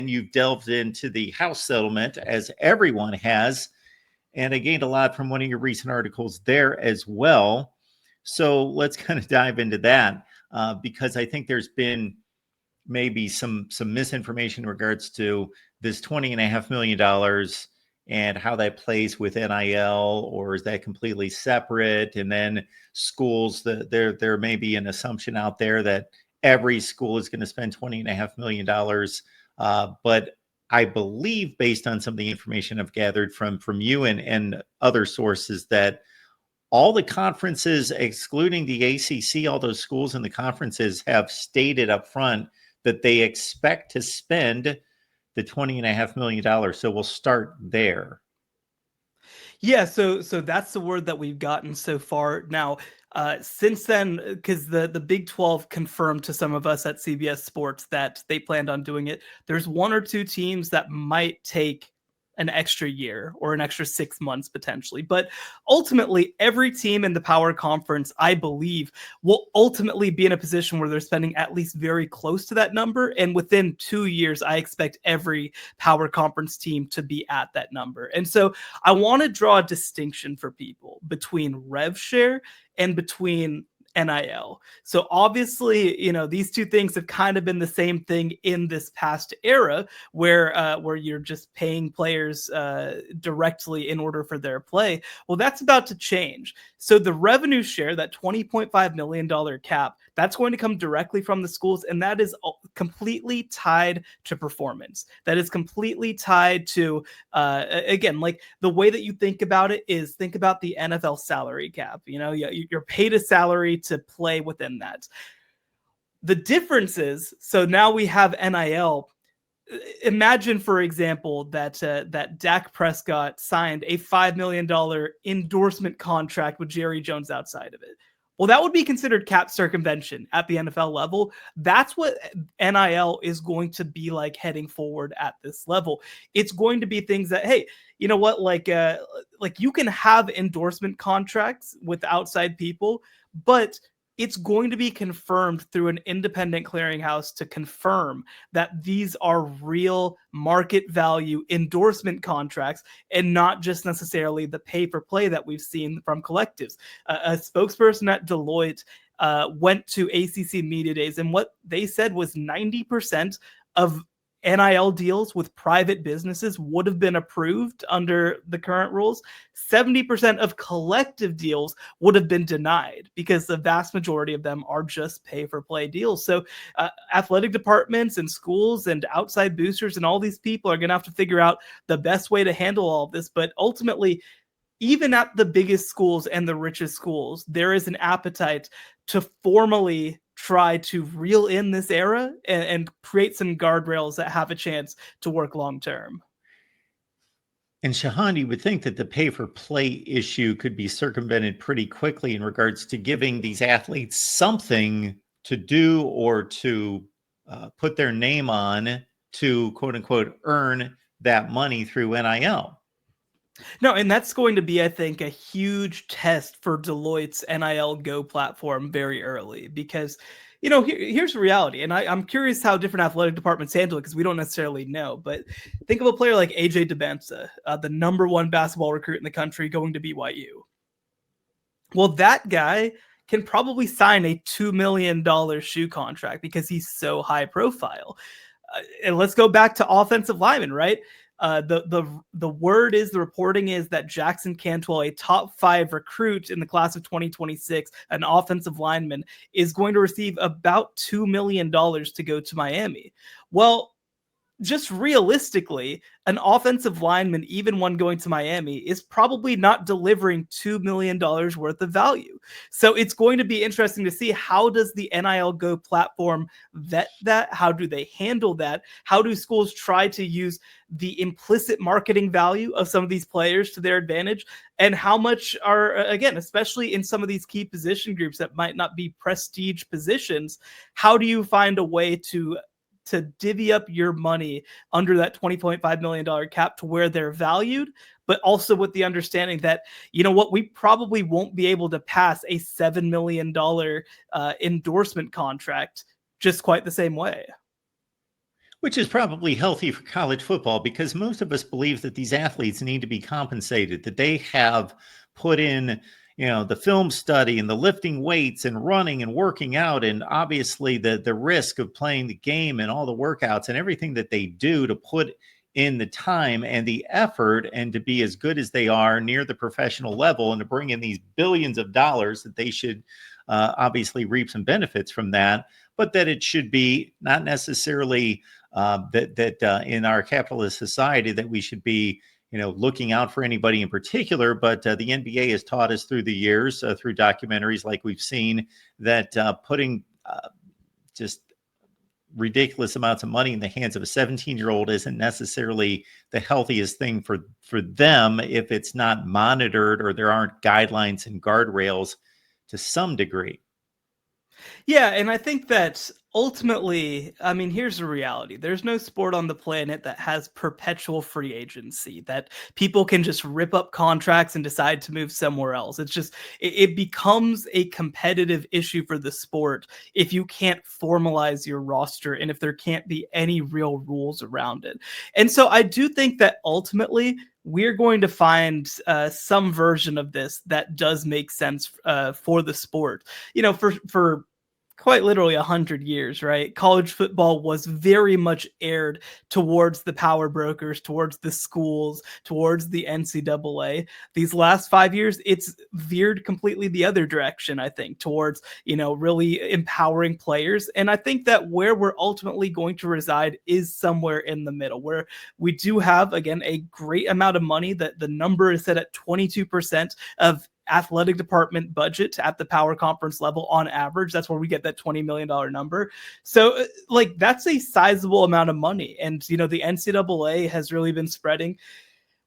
you've delved into the House settlement, as everyone has. And I gained a lot from one of your recent articles there as well. So let's kind of dive into that because I think there's been maybe some misinformation in regards to this $20.5 million and how that plays with NIL, or is that completely separate? And then schools, there may be an assumption out there that every school is going to spend $20.5 million. But I believe, based on some of the information I've gathered from you and other sources, that all the conferences, excluding the ACC, all those schools in the conferences have stated up front that they expect to spend the $20.5 million. So we'll start there. Yeah, so that's the word that we've gotten so far. Now, since then, because the Big 12 confirmed to some of us at CBS Sports that they planned on doing it, there's one or two teams that might take an extra year or an extra 6 months potentially. But ultimately, every team in the Power Conference, I believe, will ultimately be in a position where they're spending at least very close to that number. And within 2 years, I expect every Power Conference team to be at that number. And so I want to draw a distinction for people between rev share and between NIL. So obviously, these two things have kind of been the same thing in this past era where you're just paying players directly in order for their play. Well, that's about to change. So the revenue share, that $20.5 million cap, that's going to come directly from the schools, and that is completely tied to performance. That is completely tied to, again, like the way that you think about it is think about the NFL salary cap. You're paid a salary to play within that. The difference is, so now we have NIL. Imagine, for example, that Dak Prescott signed a $5 million endorsement contract with Jerry Jones outside of it. Well, that would be considered cap circumvention at the NFL level. That's what NIL is going to be like heading forward at this level. It's going to be things that, hey, you know what, like you can have endorsement contracts with outside people, but it's going to be confirmed through an independent clearinghouse to confirm that these are real market value endorsement contracts and not just necessarily the pay for play that we've seen from collectives. A spokesperson at Deloitte went to ACC Media Days, and what they said was 90% of NIL deals with private businesses would have been approved under the current rules. 70% of collective deals would have been denied because the vast majority of them are just pay-for-play deals. So athletic departments and schools and outside boosters and all these people are going to have to figure out the best way to handle all of this. But ultimately, even at the biggest schools and the richest schools, there is an appetite to formally try to reel in this era and create some guardrails that have a chance to work long term. And Shahan, you would think that the pay for play issue could be circumvented pretty quickly in regards to giving these athletes something to do or to put their name on to, quote unquote, earn that money through NIL. No, and that's going to be, I think, a huge test for Deloitte's NIL Go platform very early because, here's the reality. And I'm curious how different athletic departments handle it because we don't necessarily know. But think of a player like AJ DeBenza, the number one basketball recruit in the country going to BYU. Well, that guy can probably sign a $2 million shoe contract because he's so high profile. And let's go back to offensive linemen, right? The word is, the reporting is that Jackson Cantwell, a top 5 recruit in the class of 2026, an offensive lineman, is going to receive about $2 million to go to Miami. Well, just realistically, an offensive lineman, even one going to Miami, is probably not delivering $2 million worth of value. So it's going to be interesting to see, how does the NIL Go platform vet that? How do they handle that? How do schools try to use the implicit marketing value of some of these players to their advantage? And how much are, again, especially in some of these key position groups that might not be prestige positions, how do you find a way to divvy up your money under that $20.5 million cap to where they're valued, but also with the understanding that, we probably won't be able to pass a $7 million endorsement contract just quite the same way. which is probably healthy for college football because most of us believe that these athletes need to be compensated, that they have put in, the film study and the lifting weights and running and working out, and obviously the risk of playing the game and all the workouts and everything that they do to put in the time and the effort and to be as good as they are near the professional level and to bring in these billions of dollars, that they should obviously reap some benefits from that, but that it should be not necessarily that in our capitalist society that we should be looking out for anybody in particular. But the NBA has taught us through the years, through documentaries like we've seen, that putting just ridiculous amounts of money in the hands of a 17-year-old isn't necessarily the healthiest thing for them if it's not monitored or there aren't guidelines and guardrails to some degree. Yeah, and I think that ultimately, I mean, here's the reality. There's no sport on the planet that has perpetual free agency, that people can just rip up contracts and decide to move somewhere else. It's just, it becomes a competitive issue for the sport if you can't formalize your roster and if there can't be any real rules around it. And so I do think that ultimately, we're going to find some version of this that does make sense for the sport. For quite literally 100 years, right? College football was very much aired towards the power brokers, towards the schools, towards the NCAA. These last 5 years, it's veered completely the other direction, I think, towards, really empowering players. And I think that where we're ultimately going to reside is somewhere in the middle, where we do have, again, a great amount of money. That the number is set at 22% of athletic department budget at the power conference level on average. That's where we get that $20 million number. So that's a sizable amount of money. And, the NCAA has really been spreading.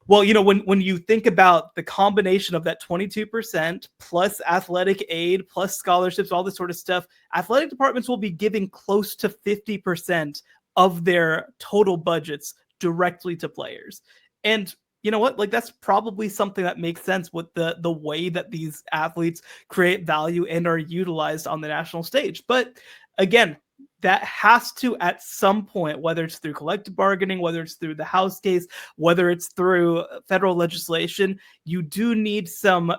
Well, when you think about the combination of that 22% plus athletic aid, plus scholarships, all this sort of stuff, athletic departments will be giving close to 50% of their total budgets directly to players. And you know what? That's probably something that makes sense with the way that these athletes create value and are utilized on the national stage. But again, that has to, at some point, whether it's through collective bargaining, whether it's through the House case, whether it's through federal legislation, you do need some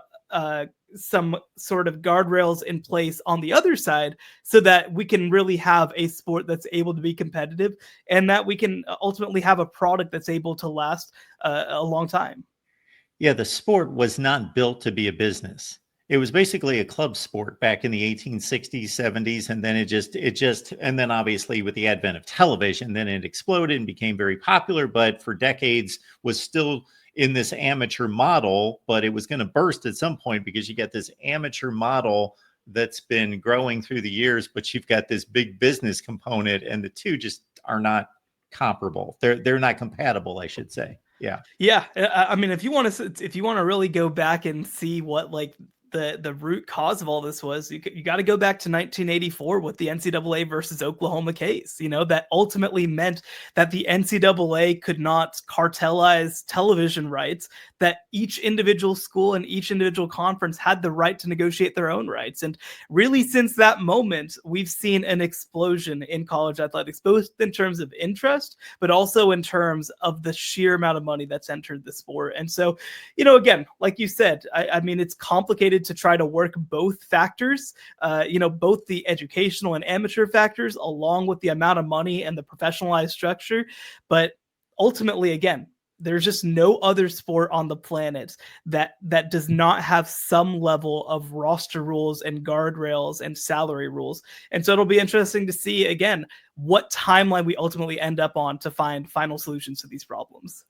sort of guardrails in place on the other side so that we can really have a sport that's able to be competitive and that we can ultimately have a product that's able to last a long time. Yeah, the sport was not built to be a business. It was basically a club sport back in the 1860s, 70s, and then and then obviously with the advent of television, then it exploded and became very popular, but for decades was still in this amateur model, but it was going to burst at some point because you get this amateur model that's been growing through the years, but you've got this big business component, and the two just are not comparable. They're not compatible, I should say. Yeah. Yeah, I mean, if you want to really go back and see what the root cause of all this was, you got to go back to 1984 with the NCAA versus Oklahoma case. That ultimately meant that the NCAA could not cartelize television rights, that each individual school and each individual conference had the right to negotiate their own rights. And really, since that moment, we've seen an explosion in college athletics, both in terms of interest, but also in terms of the sheer amount of money that's entered the sport. And so, again, like you said, I mean, it's complicated to try to work both factors, both the educational and amateur factors, along with the amount of money and the professionalized structure. But ultimately, again, there's just no other sport on the planet that does not have some level of roster rules and guardrails and salary rules. And so it'll be interesting to see, again, what timeline we ultimately end up on to find final solutions to these problems.